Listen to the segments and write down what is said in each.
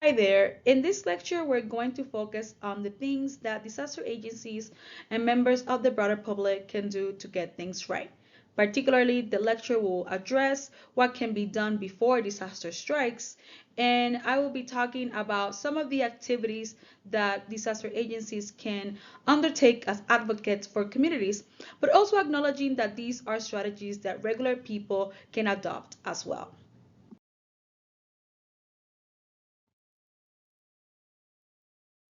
Hi there. In this lecture, we're going to focus on the things that disaster agencies and members of the broader public can do to get things right. Particularly, the lecture will address what can be done before disaster strikes, and I will be talking about some of the activities that disaster agencies can undertake as advocates for communities, but also acknowledging that these are strategies that regular people can adopt as well.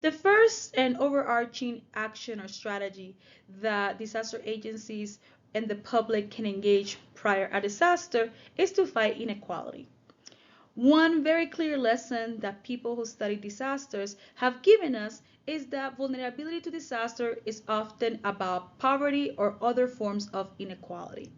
The first and overarching action or strategy that disaster agencies and the public can engage prior a disaster is to fight inequality. One very clear lesson that people who study disasters have given us is that vulnerability to disaster is often about poverty or other forms of inequality.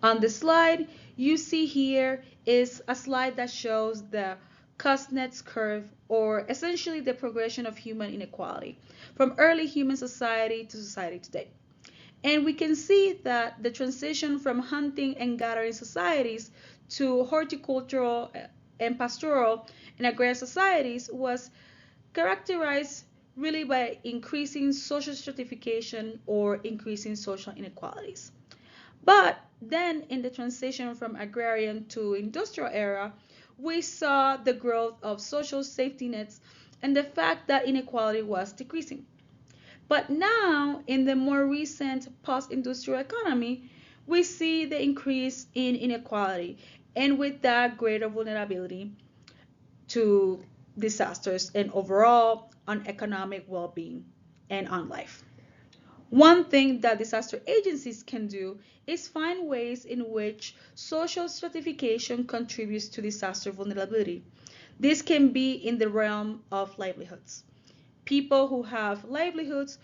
On the slide, you see here is a slide that shows the Kuznets curve, or essentially the progression of human inequality from early human society to society today. And we can see that the transition from hunting and gathering societies to horticultural and pastoral and agrarian societies was characterized really by increasing social stratification or increasing social inequalities. But then in the transition from agrarian to industrial era, we saw the growth of social safety nets and the fact that inequality was decreasing. But now, in the more recent post-industrial economy, we see the increase in inequality and with that greater vulnerability to disasters and overall on economic well-being and on life. One thing that disaster agencies can do is find ways in which social stratification contributes to disaster vulnerability. This can be in the realm of livelihoods. People who have livelihoods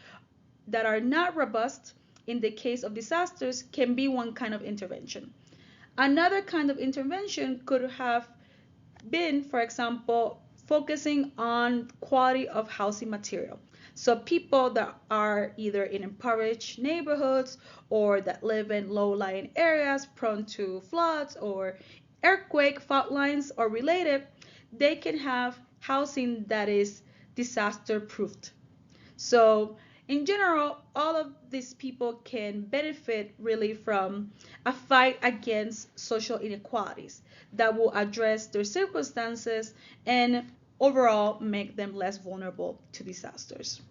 that are not robust in the case of disasters can be one kind of intervention. Another kind of intervention could have been, for example, focusing on quality of housing material. So people that are either in impoverished neighborhoods or that live in low-lying areas prone to floods or earthquake fault lines or related, they can have housing that is disaster proofed. So in general, all of these people can benefit really from a fight against social inequalities that will address their circumstances and overall make them less vulnerable to disasters.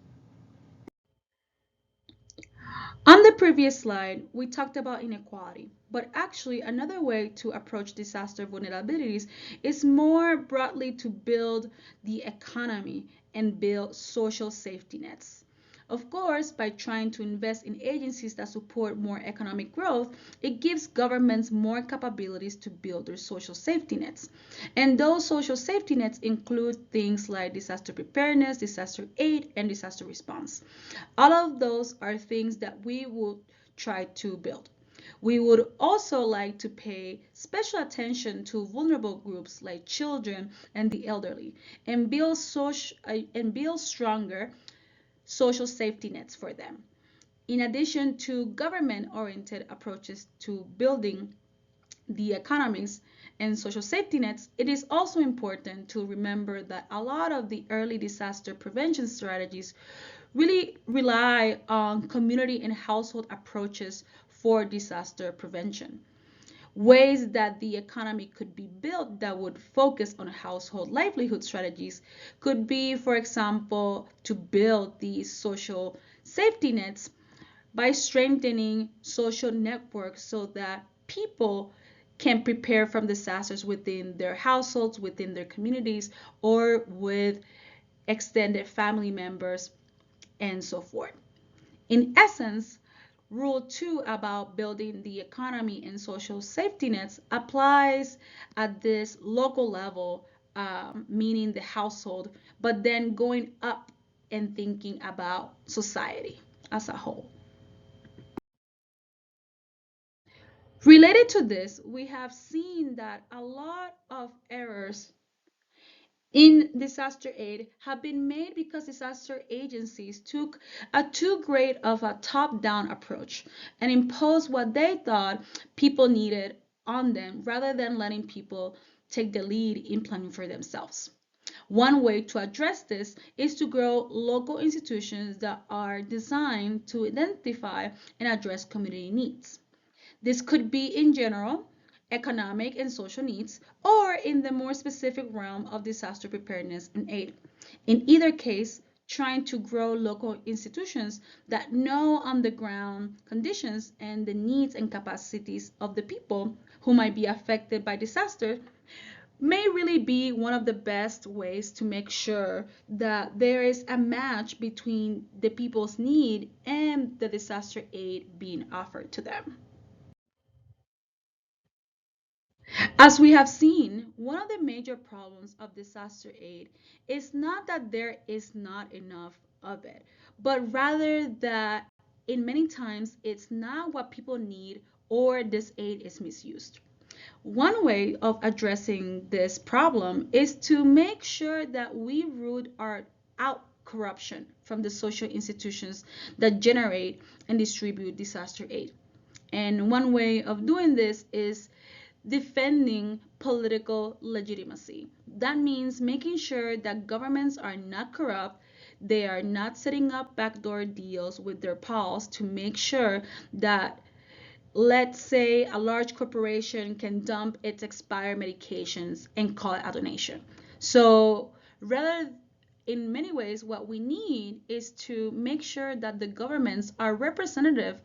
On the previous slide, we talked about inequality, but actually another way to approach disaster vulnerabilities is more broadly to build the economy and build social safety nets. Of course, by trying to invest in agencies that support more economic growth, it gives governments more capabilities to build their social safety nets. And those social safety nets include things like disaster preparedness, disaster aid, and disaster response. All of those are things that we would try to build. We would also like to pay special attention to vulnerable groups like children and the elderly and build stronger social safety nets for them. In addition to government-oriented approaches to building the economies and social safety nets, it is also important to remember that a lot of the early disaster prevention strategies really rely on community and household approaches for disaster prevention. Ways that the economy could be built that would focus on household livelihood strategies could be, for example, to build these social safety nets by strengthening social networks so that people can prepare from disasters within their households, within their communities, or with extended family members, and so forth. In essence, Rule 2 about building the economy and social safety nets applies at this local level, meaning the household, but then going up and thinking about society as a whole. Related to this, we have seen that a lot of errors in disaster aid have been made because disaster agencies took a too great of a top-down approach and imposed what they thought people needed on them rather than letting people take the lead in planning for themselves. One way to address this is to grow local institutions that are designed to identify and address community needs. This could be in general, economic and social needs, or in the more specific realm of disaster preparedness and aid. In either case, trying to grow local institutions that know on the ground conditions and the needs and capacities of the people who might be affected by disaster may really be one of the best ways to make sure that there is a match between the people's need and the disaster aid being offered to them. As we have seen, one of the major problems of disaster aid is not that there is not enough of it, but rather that in many times it's not what people need or this aid is misused. One way of addressing this problem is to make sure that we root out corruption from the social institutions that generate and distribute disaster aid. And one way of doing this is defending political legitimacy. That means making sure that governments are not corrupt, they are not setting up backdoor deals with their pals to make sure that, let's say, a large corporation can dump its expired medications and call it a donation. So rather, in many ways, what we need is to make sure that the governments are representative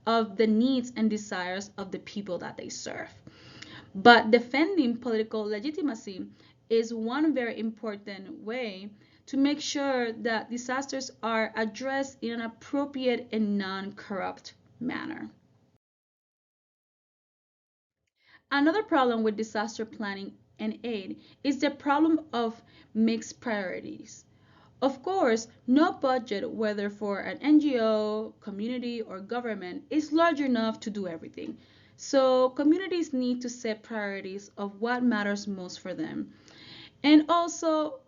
of the needs and desires of the people that they serve. But defending political legitimacy is one very important way to make sure that disasters are addressed in an appropriate and non-corrupt manner. Another problem with disaster planning and aid is the problem of mixed priorities. Of course, no budget, whether for an NGO, community, or government, is large enough to do everything. So communities need to set priorities of what matters most for them. And also,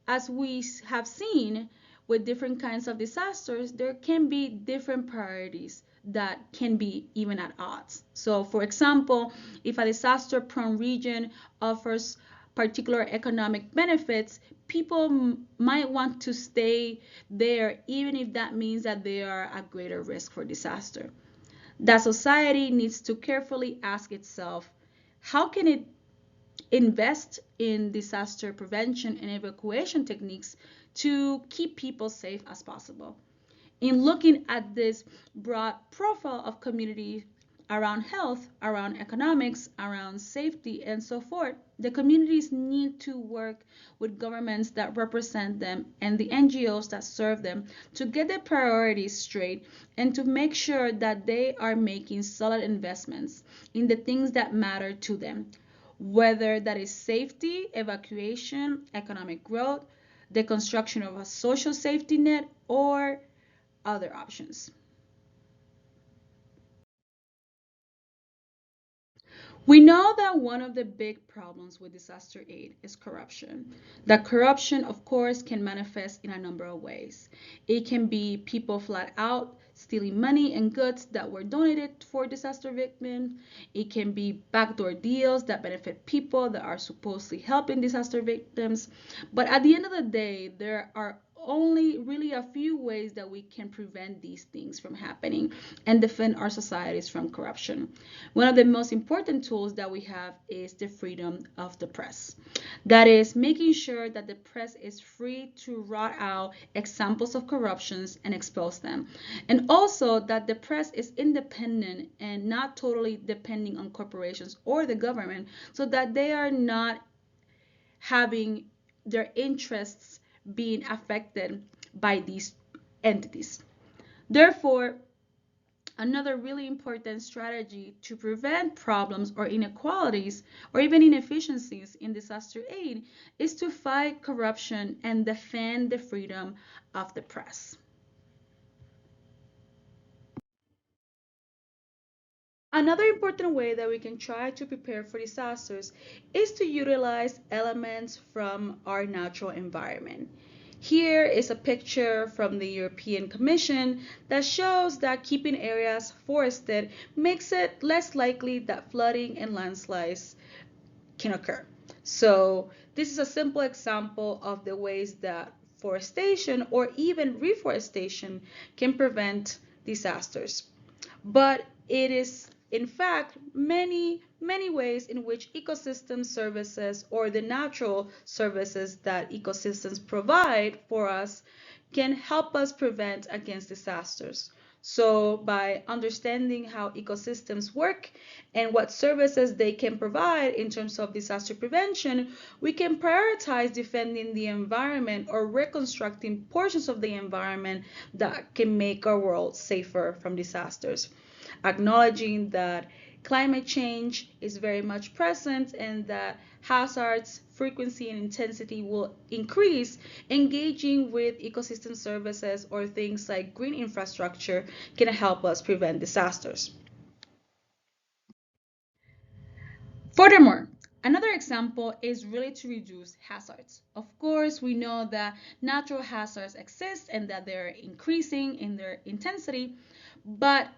as we have seen with different kinds of disasters, there can be different priorities that can be even at odds. So, for example, if a disaster prone region offers particular economic benefits, people might want to stay there even if that means that they are at greater risk for disaster. That society needs to carefully ask itself, how can it invest in disaster prevention and evacuation techniques to keep people safe as possible? In looking at this broad profile of community around health, around economics, around safety, and so forth, the communities need to work with governments that represent them and the NGOs that serve them to get their priorities straight and to make sure that they are making solid investments in the things that matter to them, whether that is safety, evacuation, economic growth, the construction of a social safety net, or other options. We know that one of the big problems with disaster aid is corruption. That corruption, of course, can manifest in a number of ways. It can be people flat out stealing money and goods that were donated for disaster victims. It can be backdoor deals that benefit people that are supposedly helping disaster victims. But at the end of the day, there are only really a few ways that we can prevent these things from happening and defend our societies from corruption. One of the most important tools that we have is the freedom of the press. That is making sure that the press is free to root out examples of corruptions and expose them. And also that the press is independent and not totally depending on corporations or the government so that they are not having their interests being affected by these entities. Therefore, another really important strategy to prevent problems or inequalities or even inefficiencies in disaster aid is to fight corruption and defend the freedom of the press. Another important way that we can try to prepare for disasters is to utilize elements from our natural environment. Here is a picture from the European Commission that shows that keeping areas forested makes it less likely that flooding and landslides can occur. So this is a simple example of the ways that forestation or even reforestation can prevent disasters. But it is, in fact, many ways in which ecosystem services or the natural services that ecosystems provide for us can help us prevent against disasters. So by understanding how ecosystems work and what services they can provide in terms of disaster prevention, we can prioritize defending the environment or reconstructing portions of the environment that can make our world safer from disasters. Acknowledging that climate change is very much present and that hazards, frequency, and intensity will increase, engaging with ecosystem services or things like green infrastructure can help us prevent disasters. Furthermore, another example is really to reduce hazards. Of course, we know that natural hazards exist and that they're increasing in their intensity, but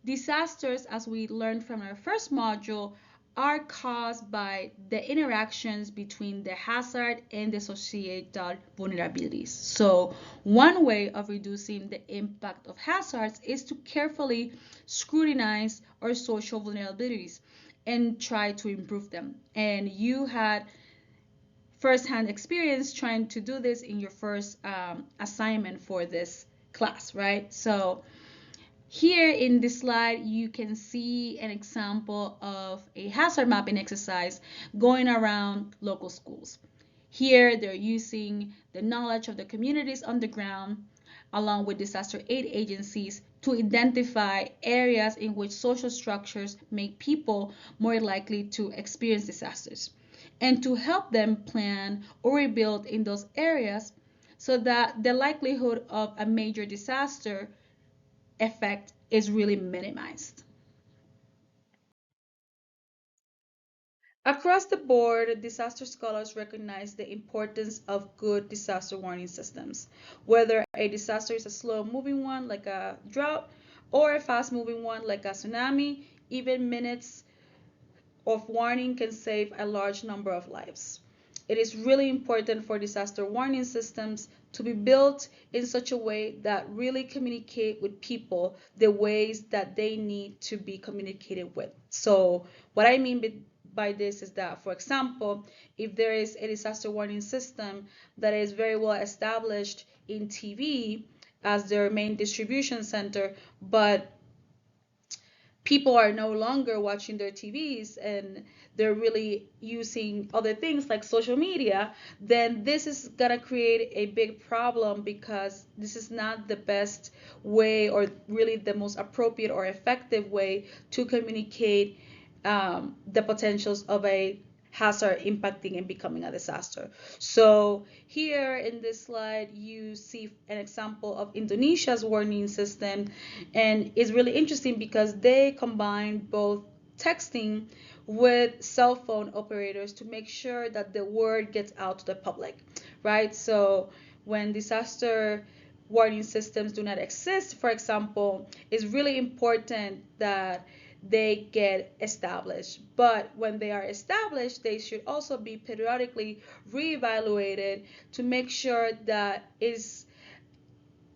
disasters, as we learned from our first module, are caused by the interactions between the hazard and the associated vulnerabilities. So one way of reducing the impact of hazards is to carefully scrutinize our social vulnerabilities and try to improve them. And you had firsthand experience trying to do this in your first assignment for this class, right? So here in this slide, you can see an example of a hazard mapping exercise going around local schools. Here, they're using the knowledge of the communities on the ground, along with disaster aid agencies, to identify areas in which social structures make people more likely to experience disasters, and to help them plan or rebuild in those areas so that the likelihood of a major disaster effect is really minimized. Across the board, disaster scholars recognize the importance of good disaster warning systems. Whether a disaster is a slow moving one like a drought or a fast moving one like a tsunami, even minutes of warning can save a large number of lives. It is really important for disaster warning systems to be built in such a way that really communicate with people the ways that they need to be communicated with. So what I mean by this is that, for example, if there is a disaster warning system that is very well established in TV as their main distribution center, but people are no longer watching their TVs and they're really using other things like social media, then this is gonna create a big problem because this is not the best way or really the most appropriate or effective way to communicate the potentials of a hazard impacting and becoming a disaster. So here in this slide, you see an example of Indonesia's warning system, and it's really interesting because they combine both texting with cell phone operators to make sure that the word gets out to the public, right? So when disaster warning systems do not exist, for example, it's really important that they get established. But when they are established, they should also be periodically reevaluated to make sure that is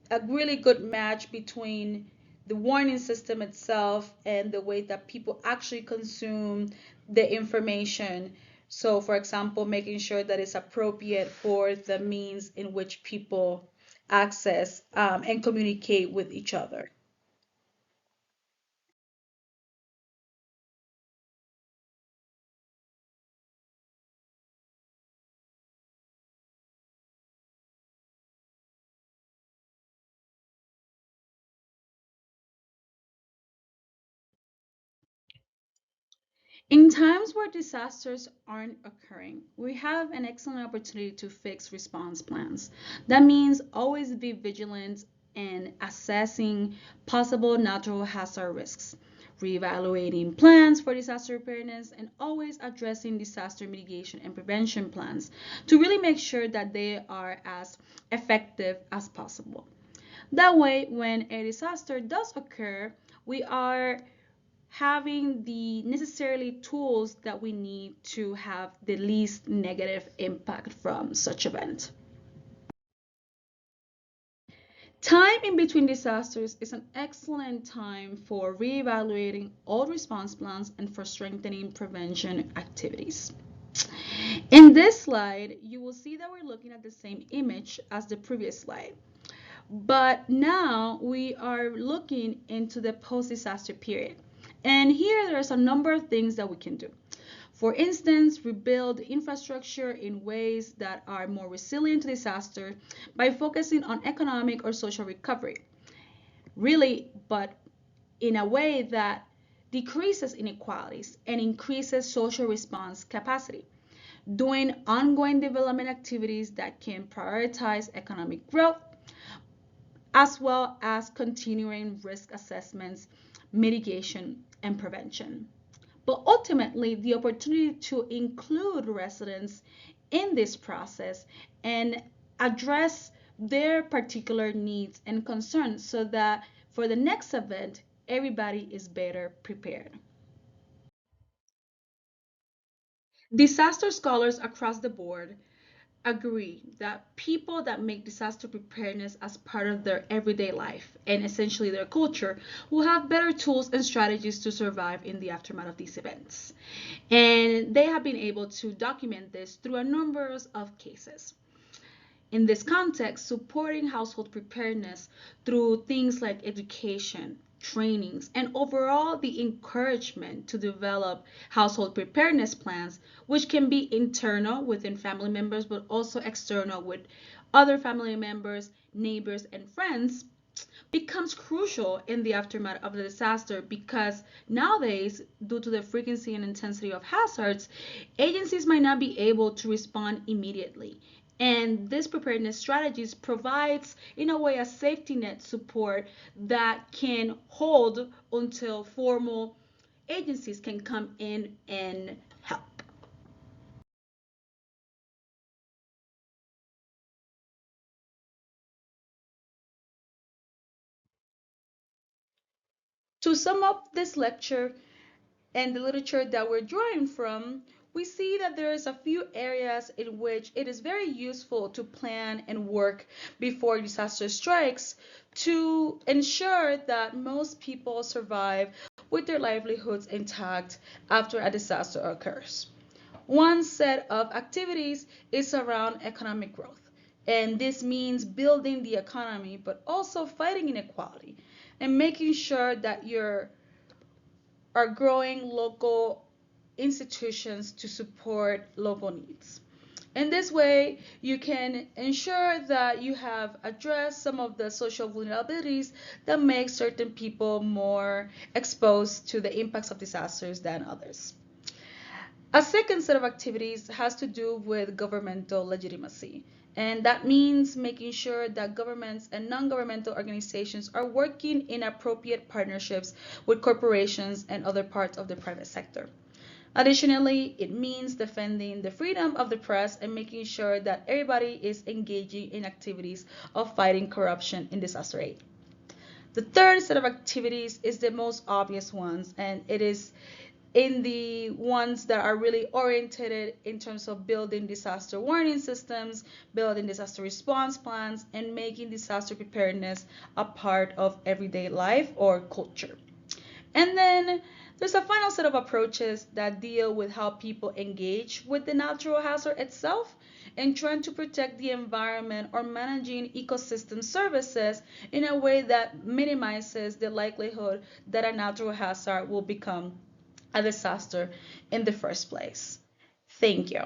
a really good match between the warning system itself and the way that people actually consume the information. So, for example, making sure that it's appropriate for the means in which people access and communicate with each other. In times where disasters aren't occurring, we have an excellent opportunity to fix response plans. That means always be vigilant in assessing possible natural hazard risks, reevaluating plans for disaster preparedness, and always addressing disaster mitigation and prevention plans to really make sure that they are as effective as possible. That way, when a disaster does occur, we are having the necessarily tools that we need to have the least negative impact from such event. Time in between disasters is an excellent time for reevaluating all response plans and for strengthening prevention activities. In this slide, you will see that we're looking at the same image as the previous slide. But now we are looking into the post-disaster period. And here there's a number of things that we can do. For instance, rebuild infrastructure in ways that are more resilient to disaster by focusing on economic or social recovery. Really, but in a way that decreases inequalities and increases social response capacity. Doing ongoing development activities that can prioritize economic growth, as well as continuing risk assessments, mitigation, and prevention. But ultimately, the opportunity to include residents in this process and address their particular needs and concerns so that for the next event, everybody is better prepared. Disaster scholars across the board agree that people that make disaster preparedness as part of their everyday life and essentially their culture will have better tools and strategies to survive in the aftermath of these events. And they have been able to document this through a number of cases. In this context, supporting household preparedness through things like education, trainings, and overall the encouragement to develop household preparedness plans, which can be internal within family members, but also external with other family members, neighbors, and friends, becomes crucial in the aftermath of the disaster because nowadays, due to the frequency and intensity of hazards, agencies might not be able to respond immediately. And this preparedness strategies provides, in a way, a safety net support that can hold until formal agencies can come in and help. To sum up this lecture, and the literature that we're drawing from, we see that there is a few areas in which it is very useful to plan and work before disaster strikes to ensure that most people survive with their livelihoods intact after a disaster occurs. One set of activities is around economic growth. And this means building the economy, but also fighting inequality and making sure that you're are growing local institutions to support local needs. In this way, you can ensure that you have addressed some of the social vulnerabilities that make certain people more exposed to the impacts of disasters than others. A second set of activities has to do with governmental legitimacy. And that means making sure that governments and non-governmental organizations are working in appropriate partnerships with corporations and other parts of the private sector. Additionally, it means defending the freedom of the press and making sure that everybody is engaging in activities of fighting corruption in disaster aid. The third set of activities is the most obvious ones, and it is in the ones that are really oriented in terms of building disaster warning systems, building disaster response plans, and making disaster preparedness a part of everyday life or culture. And then there's a final set of approaches that deal with how people engage with the natural hazard itself and trying to protect the environment or managing ecosystem services in a way that minimizes the likelihood that a natural hazard will become a disaster in the first place. Thank you.